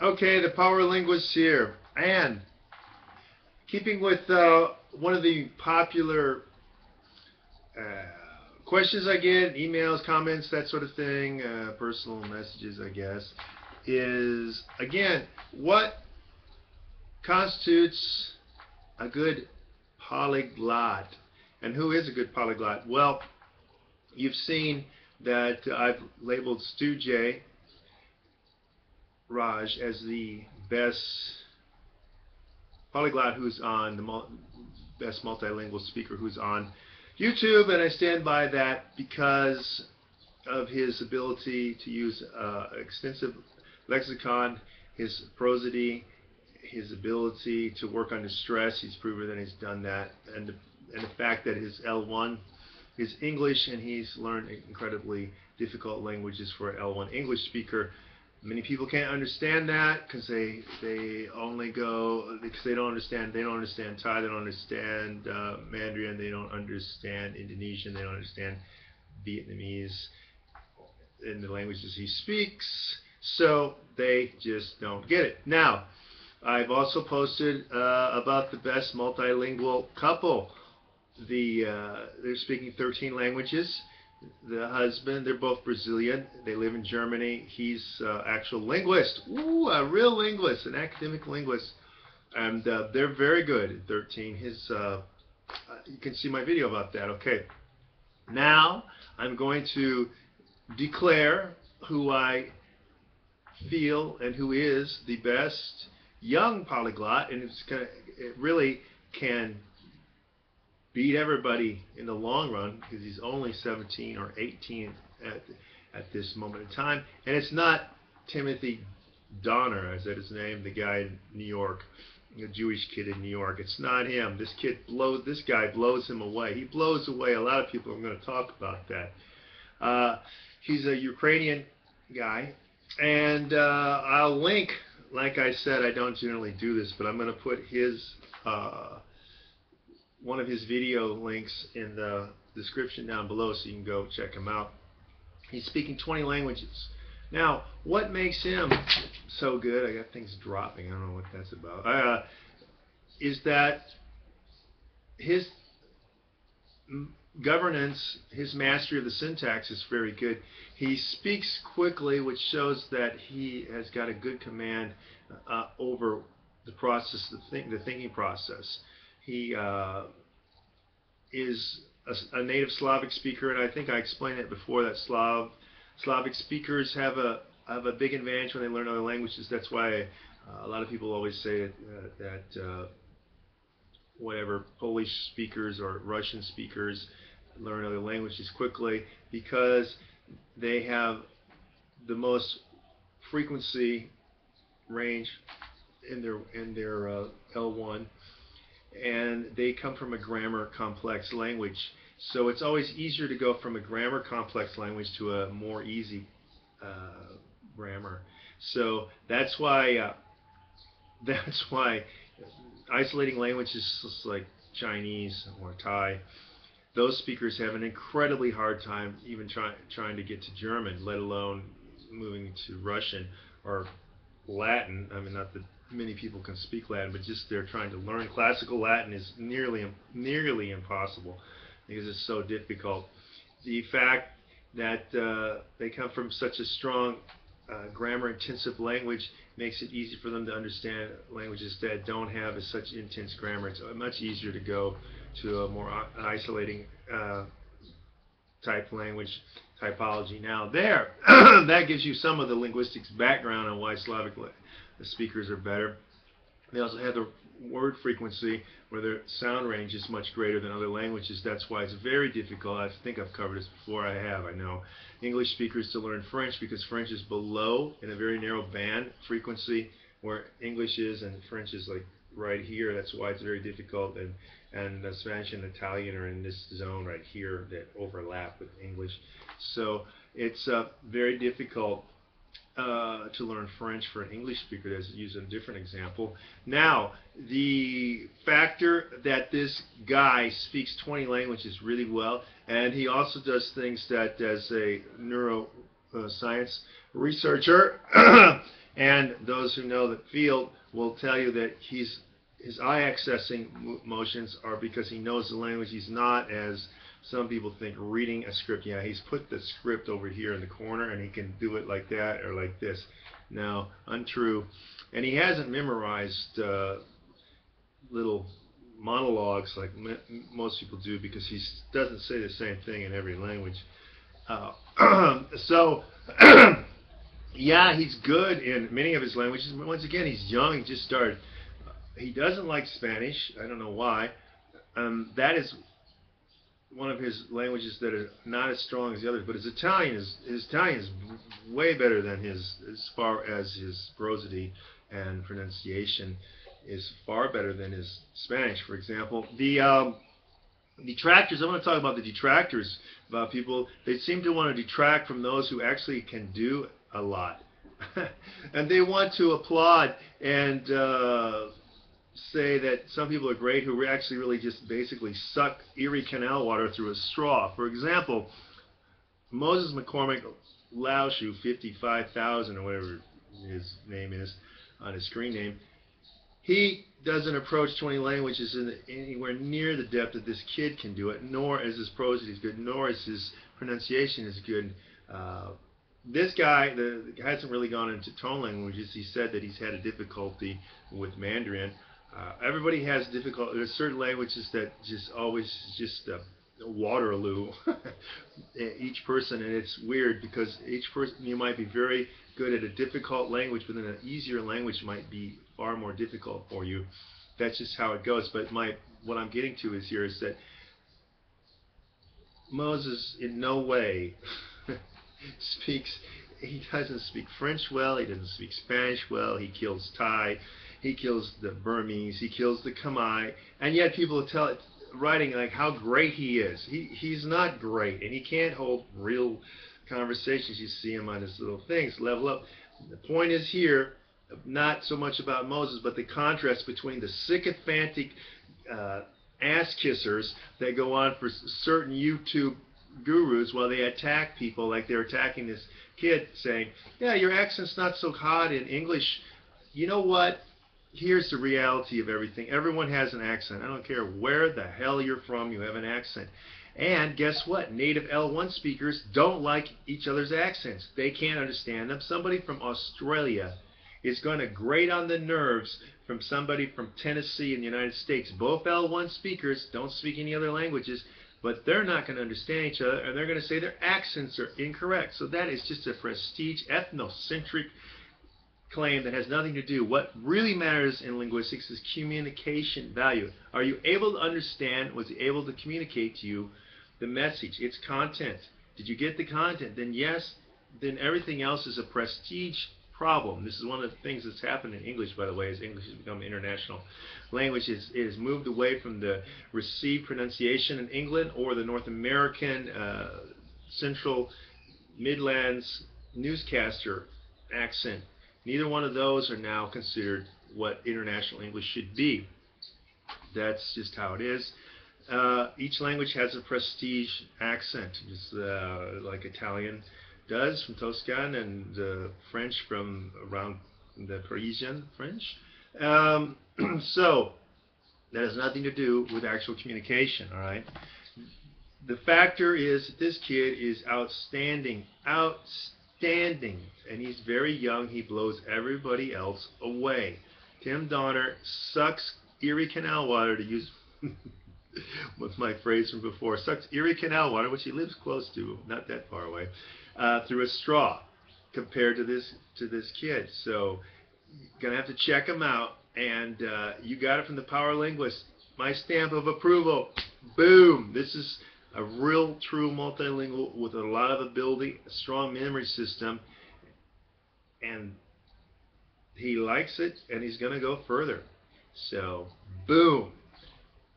Okay, the Power Linguist here, and keeping with one of the popular questions I get, emails, comments, that sort of thing, personal messages, I guess, is again, what constitutes a good polyglot, and who is a good polyglot? Well, you've seen that I've labeled Stu J. Raj as the best polyglot who's on the best multilingual speaker who's on YouTube, and I stand by that because of his ability to use extensive lexicon, his prosody, his ability to work under stress. He's proven that he's done that, and the fact that his L1 is English, and he's learned incredibly difficult languages for an L1 English speaker. Many people can't understand that because they only go because they don't understand Thai, they don't understand Mandarin, they don't understand Indonesian, they don't understand Vietnamese in the languages he speaks, so they just don't get it. Now, I've also posted about the best multilingual couple. They're speaking 13 languages. The husband, they're both Brazilian. They live in Germany. He's actual linguist. Ooh, a real linguist, an academic linguist. And they're very good at 13. You can see my video about that. Okay. Now, I'm going to declare who I feel and who is the best young polyglot, and it really can beat everybody in the long run because he's only 17 or 18 at this moment in time. And it's not Timothy Donner, is that his name, the guy in New York, a Jewish kid in New York. It's not him. This guy blows him away. He blows away a lot of people. I'm going to talk about that. He's a Ukrainian guy, and I'll link, like I said, I don't generally do this, but I'm going to put his one of his video links in the description down below so you can go check him out. He's speaking 20 languages. Now, what makes him so good, I got things dropping, I don't know what that's about, is that his governance, his mastery of the syntax is very good. He speaks quickly, which shows that he has got a good command over the process, the thinking process. He is a native Slavic speaker, and I think I explained it before that Slavic speakers have a big advantage when they learn other languages. That's why a lot of people always say that whatever Polish speakers or Russian speakers learn other languages quickly because they have the most frequency range in their L1, and they come from a grammar complex language. So it's always easier to go from a grammar complex language to a more easy grammar. So that's why isolating languages like Chinese or Thai, those speakers have an incredibly hard time even trying to get to German, let alone moving to Russian or Latin. I mean, not that many people can speak Latin, but just they're trying to learn classical Latin is nearly impossible because it's so difficult. The fact that they come from such a strong grammar-intensive language makes it easy for them to understand languages that don't have such intense grammar. It's much easier to go to a more isolating type language typology. Now there, that gives you some of the linguistics background on why Slavic speakers are better. They also have the word frequency where their sound range is much greater than other languages. That's why it's very difficult. I think I've covered this before. I have, I know. English speakers to learn French because French is below in a very narrow band frequency where English is, and French is like right here. That's why it's very difficult. And Spanish and Italian are in this zone right here that overlap with English. So it's very difficult to learn French for an English speaker. Let's use a different example. Now, the factor that this guy speaks 20 languages really well, and he also does things that as a science researcher, and those who know the field will tell you that his eye accessing motions are because he knows the language. He's not, as some people think, reading a script. Yeah, he's put the script over here in the corner and he can do it like that or like this. No, untrue. And he hasn't memorized little monologues like most people do, because he doesn't say the same thing in every language. So yeah, he's good in many of his languages. But once again, he's young. He just started. He doesn't like Spanish. I don't know why. That is one of his languages that are not as strong as the others. But his Italian is way better than his, as far as his prosody and pronunciation is far better than his Spanish, for example. The detractors, I want to talk about the detractors, about people. They seem to want to detract from those who actually can do a lot. And they want to applaud and say that some people are great who actually really just basically suck Erie Canal water through a straw. For example, Moses McCormick Laushu, 55,000 or whatever his name is on his screen name, he doesn't approach 20 languages anywhere near the depth that this kid can do it, nor is his prosody is good, nor is his pronunciation is good. This guy hasn't really gone into tone languages. He said that he's had a difficulty with Mandarin. Everybody has difficulty. There's certain languages that just always just Waterloo. Each person, and it's weird because each person, you might be very good at a difficult language, but then an easier language might be far more difficult for you. That's just how it goes. But what I'm getting to is that Moses in no way he doesn't speak French well, he doesn't speak Spanish well, he kills Thai, he kills the Burmese, he kills the Khmer, and yet people are writing like how great he is. He's not great, and he can't hold real conversations. You see him on his little things, level up. The point is here, not so much about Moses, but the contrast between the sycophantic ass kissers that go on for certain YouTube gurus while they attack people, like they're attacking this kid, saying, yeah, your accent's not so hot in English. You know what? Here's the reality of everything. Everyone has an accent. I don't care where the hell you're from, you have an accent. And guess what? Native L1 speakers don't like each other's accents. They can't understand them. Somebody from Australia is going to grate on the nerves from somebody from Tennessee in the United States. Both L1 speakers don't speak any other languages, but they're not going to understand each other, and they're going to say their accents are incorrect. So that is just a prestige, ethnocentric claim that has nothing to do. What really matters in linguistics is communication value. Are you able to understand? Was he able to communicate to you the message, its content? Did you get the content? Then yes, then everything else is a prestige problem. This is one of the things that's happened in English, by the way, as English has become an international language. It has moved away from the received pronunciation in England or the North American Central Midlands newscaster accent. Neither one of those are now considered what international English should be. That's just how it is. Each language has a prestige accent, just like Italian does from Toscan, and French from around the Parisian French. So that has nothing to do with actual communication, all right? The factor is that this kid is outstanding, and he's very young. He blows everybody else away. Tim Donner sucks Erie Canal water, to use what's my phrase from before, sucks Erie Canal water, which he lives close to, not that far away, through a straw compared to this kid. So you're gonna have to check him out, and you got it from the Power Linguist. My stamp of approval. Boom. This is a real true multilingual with a lot of ability, a strong memory system, and he likes it, and he's gonna go further. So boom.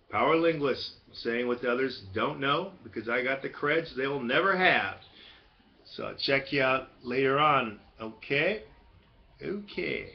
Power Linguist, saying what the others don't know, because I got the creds they will never have. So I'll check you out later on. Okay? Okay.